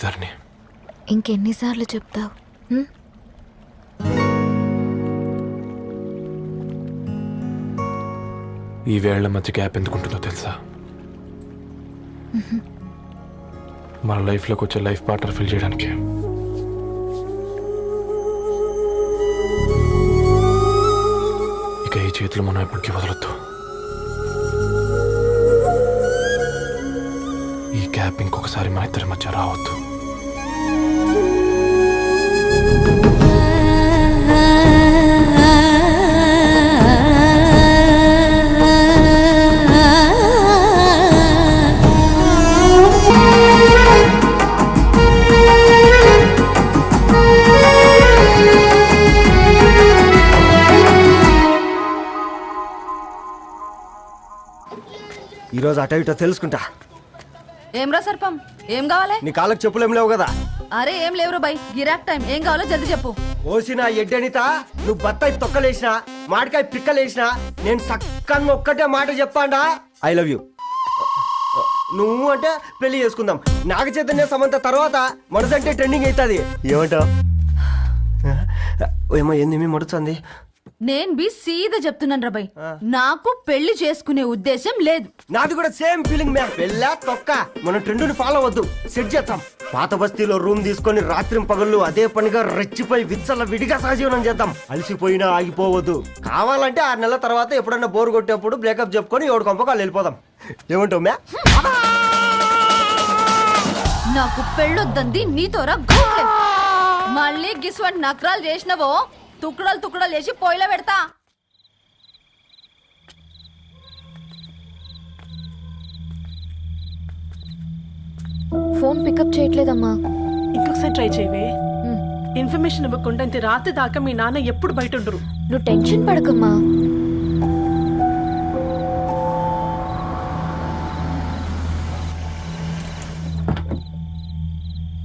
ధరణి. ఇంకెన్నిసార్లు చెప్తావు? ఈ వేళ్ల మధ్య గ్యాప్ ఎందుకుంటుందో తెలుసా? మన లైఫ్లోకి వచ్చే లైఫ్ పార్ట్నర్ ఫిల్ చేయడానికి. ఇక ఈ చేతులు మనం ఎప్పటికీ వదలొద్దు. ఈ గ్యాప్ ఇంకొకసారి మన ఇద్దరి మధ్య రావద్దు. ఈరోజు అటో ఇటో తెలుసుకుంటా. ఏం రా సర్పం, ఏం కావాలి? నీ కాళ్ళకు చెప్పులేం లేవు కదా? అరే ఏం లేవురు బై, గిరాక్ టైం. ఏం కావాలో జల్దీ చెప్పు. ఓసిన ఎడ్డనిత, నువ్వు బత్తాయి తొక్కలేసినా మాడికాయ పిక్కలేసినా నేను సక్కగా ఒక్కటే మాట చెప్పాండా, ఐ లవ్ యూ. నువ్వు అంటే పెళ్లి చేసుకుందాం. నాగ చైతన్య సమంత తర్వాత మనసంటే ట్రెండింగ్ అవుతుంది. ఏమంటావు? ఏమో ఏంది మడుతుంది? నేను బి సీదా చెప్తున్నాను రాబాయ్, నాకు పెళ్లి చేసుకునే ఉద్దేశం లేదు. నాది కూడా సేమ్ ఫీలింగ్ మ్యామ్. పెళ్ళా తొక్క, మనం ట్రెండ్ని ఫాలో అవద్దు, సెట్ చేద్దాం. పాత బస్తీలో రూమ్ తీసుకొని రాత్రి పగళ్ళు అదే పనిగా రెచ్చిపోయి విచ్చల విడిగా సహజీవనం చేద్దాం. అలసిపోయినా ఆగిపోవద్దు. కావాలంటే 6 నెలల తర్వాత ఎప్పుడన్నా బోర్ కొట్టేప్పుడు బ్రేకప్ చెప్పుకొని ఎవడు కొంపకాలు వెళ్ళిపోదాం. ఏమంటావు మ్యా? నాకు పెళ్ళొద్దంది నీతోరా. మళ్ళీ గిస్వంటి నక్రాలు చేసినవో తుక్కడలు తుక్కడలు చేసి పొయ్యిలో పెడతా. ఫోన్ పికప్ చేయట్లేదమ్మా. ఇంకొకసారి ట్రై చేయవే. ఇన్ఫర్మేషన్ ఇవ్వకుండా ఇంత రాత్రి దాకా మీ నాన్న ఎప్పుడు బయట ఉండరు. నువ్వు టెన్షన్ పడకమ్మా.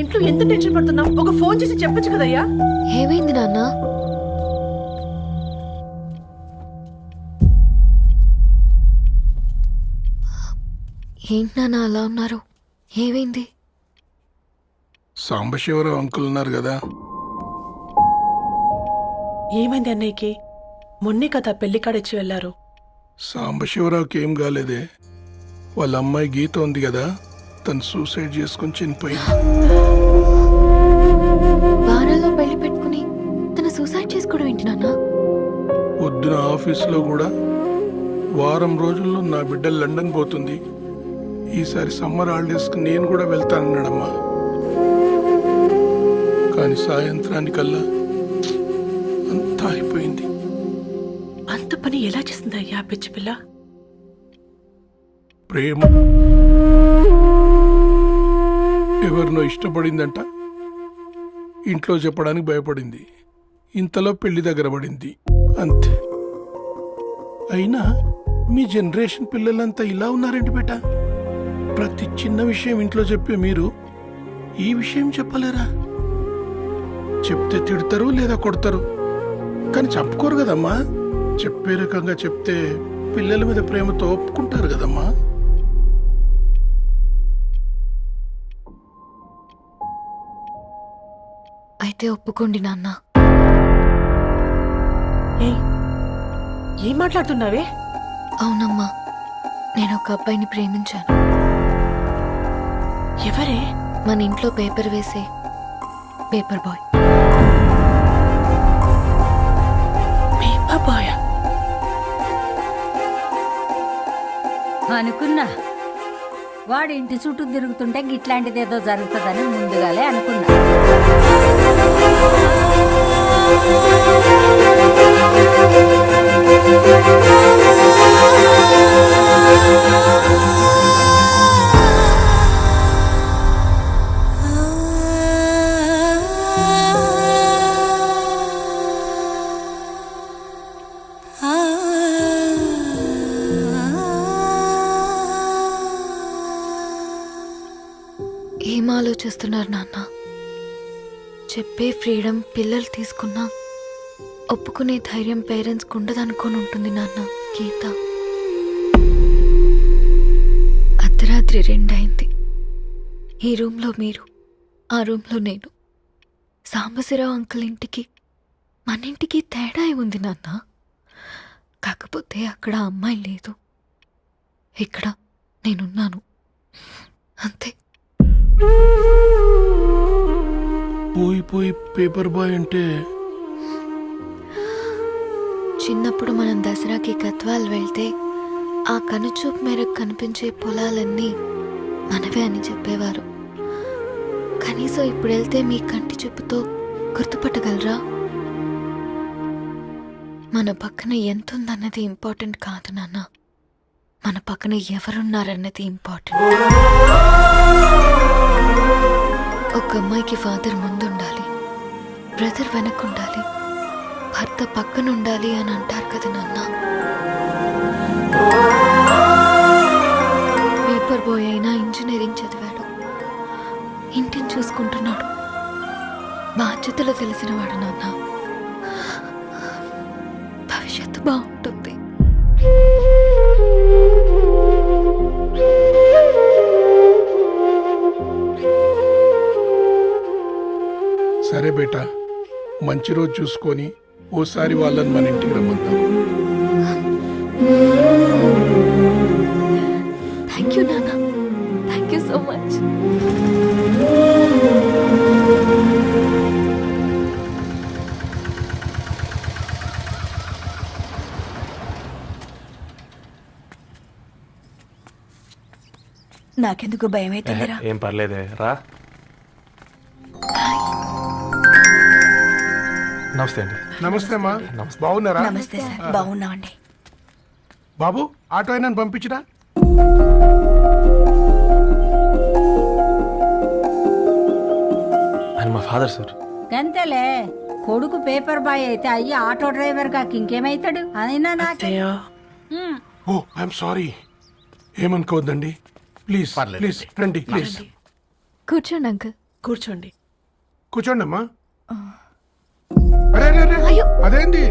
ఇంట్లో ఎంత టెన్షన్ పడుతున్నావు? ఒక ఫోన్ చేసి చెప్పొచ్చు కదయ్యా. ఏమైంది నాన్న? ఏంటి నాన్న అలా ఉన్నారు? ఏమైంది? సాంబశివరావు అంకుల్ ఉన్నారు కదా. ఏమైంది అన్నయ్యకి? మొన్నే కదా పెళ్లి కాడిచ్చి వెళ్ళారు. సాంబశివరావుకి ఏం కాలేదే. వాళ్ళ అమ్మాయి గీత ఉంది కదా, తను సూసైడ్ చేసుకుని చనిపోయింది. వారాల్లో పెళ్లి పెట్టుకుని తన సూసైడ్ చేసుకోవడం ఏంటి నాన్న? పొద్దున ఆఫీసులో కూడా వారం రోజుల్లో నా బిడ్డ లండన్ పోతుంది, ఈసారి సమ్మర్ హాలిడేస్కి నేను కూడా వెళ్తానన్నాడమ్మా. కానీ సాయంత్రానికల్లా అంతా అయిపోయింది. అంత పని ఎలా చేసింది అయ్యా పిచ్చి పిల్ల? ప్రేమ ఎవరినో ఇష్టపడిందంట, ఇంట్లో చెప్పడానికి భయపడింది. ఇంతలో పెళ్లి దగ్గర పడింది, అంతే. అయినా మీ జనరేషన్ పిల్లలంతా ఇలా ఉన్నారండి బేట. ప్రతి చిన్న విషయం ఇంట్లో చెప్పే మీరు ఈ విషయం చెప్పలేరా? చెప్తే తిడతారు లేదా కొడతారు, కానీ చెప్పుకోరు కదమ్మా. చెప్పే రకంగా చెప్తే పిల్లల మీద ప్రేమతో ఒప్పుకుంటారు కదమ్మా. అయితే ఒప్పుకోండి నాన్న. ఏం మాట్లాడుతున్నావే? అవునమ్మా, నేను ఒక అబ్బాయిని ప్రేమించాను. ఎవరే? మన ఇంట్లో పేపర్ వేసే పేపర్ బాయ్. పేపర్ బాయ్ అనుకున్నా. వాడి ఇంటి చుట్టూ తిరుగుతుంటే గిట్లాంటిదేదో జరుగుతుందని ముందుగాలే అనుకున్నా. ఏం ఆలోచిస్తున్నారు నాన్న? చెప్పే ఫ్రీడమ్ పిల్లలు తీసుకున్నా ఒప్పుకునే ధైర్యం పేరెంట్స్కి ఉండదనుకొని ఉంటుంది నాన్న. గీత అర్ధరాత్రి 2 అయింది. ఈ రూమ్లో మీరు, ఆ రూమ్లో నేను. సాంబశివరావు అంకుల్ ఇంటికి మన ఇంటికి తేడా ఉంది నాన్న. కాకపోతే అక్కడ ఆ అమ్మాయి లేదు, ఇక్కడ నేనున్నాను అంతే. పోయి పేపర్ బాయ్ అంటే చిన్నప్పుడు మనం దసరాకి గద్వాల్ వెళ్తే ఆ కనుచూపు మేరకు కనిపించే పొలాలన్నీ మనవే అని చెప్పేవారు. కనీసం ఇప్పుడు వెళ్తే మీ కంటి చూపుతో గుర్తుపట్టగలరా? మన పక్కన ఎంతుందన్నది ఇంపార్టెంట్ కాదు నాన్న, మన పక్కన ఎవరున్నారన్నది ఇంపార్టెంట్. ఒక అమ్మాయికి ఫాదర్ ముందుండాలి, బ్రదర్ వెనకుండాలి, భర్త పక్కన ఉండాలి అని అంటారు కదా నాన్న. పేపర్ బాయ్ అయినా ఇంజనీరింగ్ చదివాడు, ఇంటిని చూసుకుంటున్నాడు, బాధ్యతలు తెలిసినవాడు నాన్న. భవిష్యత్తు బాగుంటుంది. సరే బేటా, మంచి రోజు చూసుకొని ఓసారి వాళ్ళని మన ఇంటికి రమ్మంటాం. థ్యాంక్ యూ నాన్న, థ్యాంక్ యూ సో మచ్. నాకెందుకు భయం అవుతుందిరా. ఏం పర్లేదే రా. నమస్తే అండి. నమస్తే అమ్మా, బాగున్నారా? నమస్తే సార్, బాగున్నామండి. బాబు, ఆటో అయినా పంపించరా? ఆయన మా ఫాదర్ సార్. గంతేలే, కొడుకు పేపర్ బాయ్ అయితే అయ్యి ఆటో డ్రైవర్ కాక ఇంకేమైతాడు? అయినా నాకు అత్తయ్య ఓ ఐఎమ్ సారీ, ఏమనుకోవద్దండి. ప్లీజ్ ప్లీజ్ రండి, ప్లీజ్ కూర్చోండి అంకుల్. కూర్చోండి. కూర్చోండి అమ్మా. అరే అరే అరే, అదేంది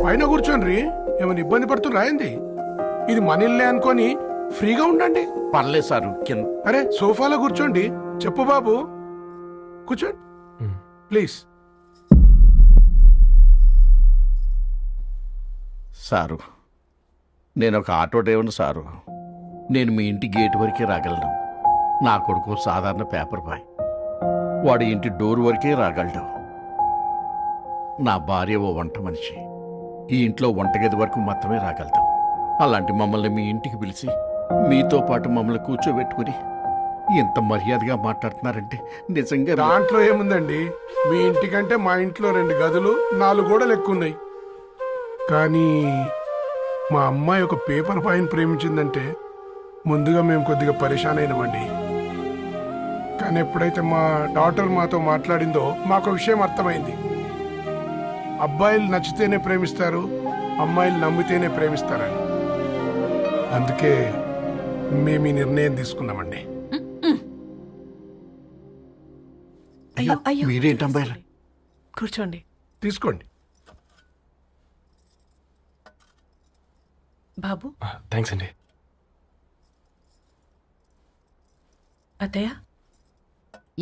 పైన కూర్చోండి, ఏమైనా ఇబ్బంది పడుతున్నా ఏంది? ఇది మన ఇల్లే అనుకొని ఫ్రీగా ఉండండి. పర్లేదు సారు, అరే సోఫాలో కూర్చోండి. చెప్పు బాబు, కూర్చోండి ప్లీజ్. సారు, నేను ఒక ఆటో డ్రైవర్ని సారు. నేను మీ ఇంటి గేట్ వరకే రాగలను. నా కొడుకు సాధారణ పేపర్ బాయ్, వాడి ఇంటి డోర్ వరకే రాగలడు. నా భార్య ఓ వంట మనిషి, ఈ ఇంట్లో వంటగది వరకు మాత్రమే రాగలుగుతాం. అలాంటి మమ్మల్ని మీ ఇంటికి పిలిచి మీతో పాటు మమ్మల్ని కూర్చోబెట్టుకుని ఎంత మర్యాదగా మాట్లాడుతున్నారంటే నిజంగా దాంట్లో ఏముందండి, మీ ఇంటికంటే మా ఇంట్లో 2 గదులు 4 గోడలు ఎక్కువ ఉన్నాయి. కానీ మా అమ్మాయి ఒక పేపర్ బాయ్ని ప్రేమించిందంటే ముందుగా మేము కొద్దిగా పరేషాన్ అయినామండి. కానీ ఎప్పుడైతే మా డాటర్ మాతో మాట్లాడిందో మాకు విషయం అర్థమైంది. అబ్బాయిలు నచ్చితేనే ప్రేమిస్తారు, అమ్మాయిలు నమ్మితేనే ప్రేమిస్తారని. అందుకే మేము ఈ నిర్ణయం తీసుకున్నామండి. అయ్యో, మీరేంటి అమ్మాయిలు? కూర్చోండి. తీసుకోండి. బాబు. థ్యాంక్స్ అండి. అత్తయ్య.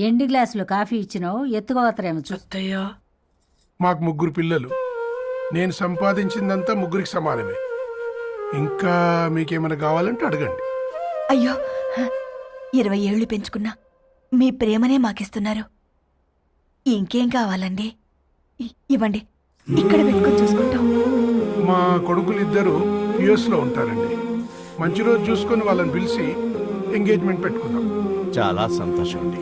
ఎండి గ్లాసులో కాఫీ ఇచ్చినావు, ఎత్తుకోవతరేమో చూ. అత్తయ్య. మాకు 3 పిల్లలు, నేను సంపాదించిందంతా 3కి సమానమే. ఇంకా మీకేమైనా కావాలంటే అడగండి. అయ్యో, 20 ఏళ్ళు పెంచుకున్నా మీ ప్రేమనే మాకిస్తున్నారు. ఇంకేం కావాలండి? ఇవ్వండి, ఇక్కడ పెట్టుకొని చూసుకుంటాం. మా కొడుకులిద్దరూ యుఎస్లో ఉంటారండి. మంచి రోజు చూసుకొని వాళ్ళని పిలిచి ఎంగేజ్మెంట్ పెట్టుకుందాం. చాలా సంతోషం అండి.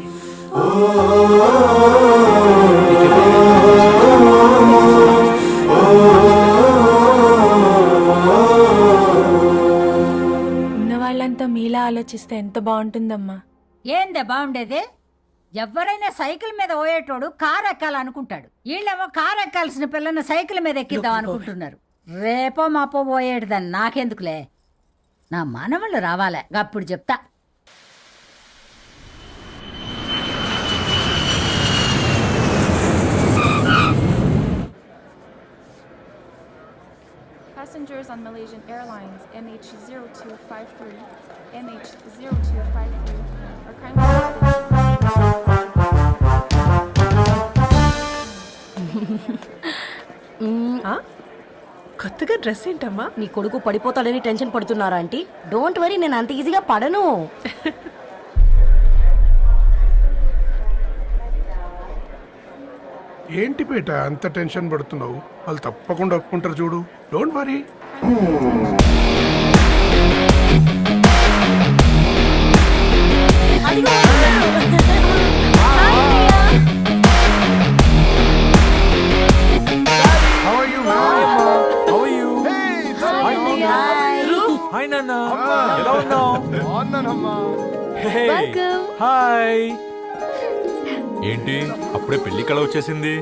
ఉన్న వాళ్ళంతా మీలా ఆలోచిస్తే ఎంత బాగుంటుందమ్మా. ఏందే బాగుండేది? ఎవరైనా సైకిల్ మీద పోయేటోడు కారు ఎక్కాలనుకుంటాడు, వీళ్ళేమో కారు ఎక్కాల్సిన పిల్లని సైకిల్ మీద ఎక్కిద్దాం అనుకుంటున్నారు. రేపో మాపో పోయేటిదని నాకెందుకులే, నా మనవళ్ళు రావాలే, అప్పుడు చెప్తా. Passengers on Malaysian Airlines MH0253, MH0253 are kindly ఆ? కొత్తగా డ్రెస్ ఏంటమ్మా? నీ కొడుకు పడిపోతాడని టెన్షన్ పడుతున్నారా ఆంటీ? డోంట్ వరీ, నేను అంత ఈజీగా పడను. ఏంటి బేట అంత టెన్షన్ పడుతున్నావు? వాళ్ళు తప్పకుండా ఒప్పుకుంటారు చూడు. Don't worry. హాయ్ నాన్న, ఎలా ఉన్నావు? హాయ్. ఏంటి అప్పుడే పెళ్లి కళ వచ్చేసింది?